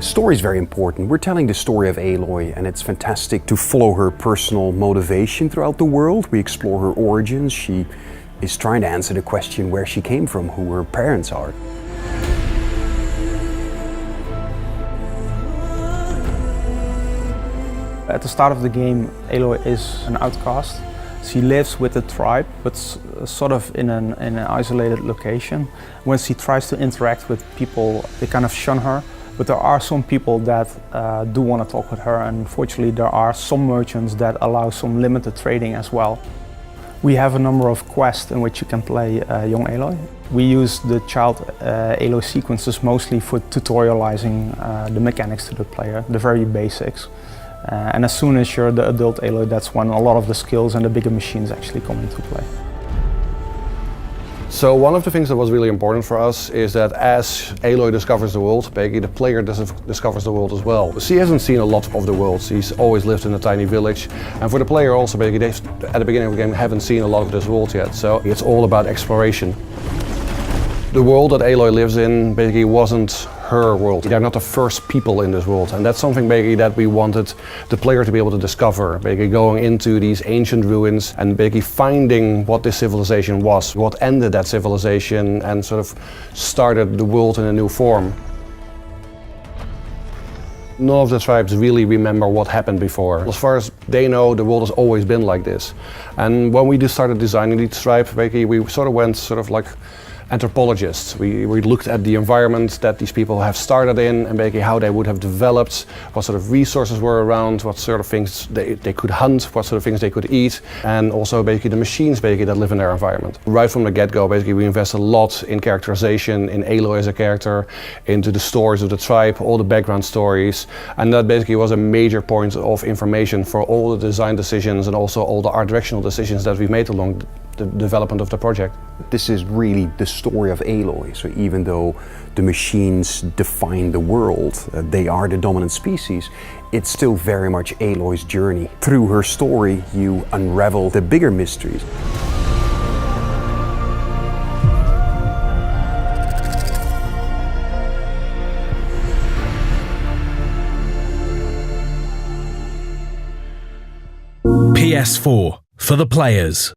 Story is very important. We're telling the story of Aloy, and it's fantastic to follow her personal motivation throughout the world. We explore her origins. She is trying to answer the question where she came from, who her parents are. At the start of the game, Aloy is an outcast. She lives with the tribe, but sort of in an isolated location. When she tries to interact with people, they kind of shun her. But there are some people that do want to talk with her, and fortunately there are some merchants that allow some limited trading as well. We have a number of quests in which you can play young Aloy. We use the child Aloy sequences mostly for tutorializing the mechanics to the player, the very basics. And as soon as you're the adult Aloy, that's when a lot of the skills and the bigger machines actually come into play. So one of the things that was really important for us is that as Aloy discovers the world, basically the player discovers the world as well. She hasn't seen a lot of the world. She's always lived in a tiny village. And for the player also, basically, they at the beginning of the game haven't seen a lot of this world yet. So it's all about exploration. The world that Aloy lives in basically wasn't her world. They're not the first people in this world, and that's something basically that we wanted the player to be able to discover. Basically going into these ancient ruins and basically finding what this civilization was, what ended that civilization and sort of started the world in a new form. None of the tribes really remember what happened before. As far as they know, the world has always been like this. And when we just started designing these tribes, basically we sort of went sort of like anthropologists. We looked at the environment that these people have started in and basically how they would have developed, what sort of resources were around, what sort of things they could hunt, what sort of things they could eat, and also basically the machines basically that live in their environment. Right from the get-go, basically we invest a lot in characterization, in Aloy as a character, into the stories of the tribe, all the background stories, and that basically was a major point of information for all the design decisions and also all the art directional decisions that we've made along the development of the project. This is really the story of Aloy. So even though the machines define the world, they are the dominant species, it's still very much Aloy's journey. Through her story, you unravel the bigger mysteries. PS4 for the players.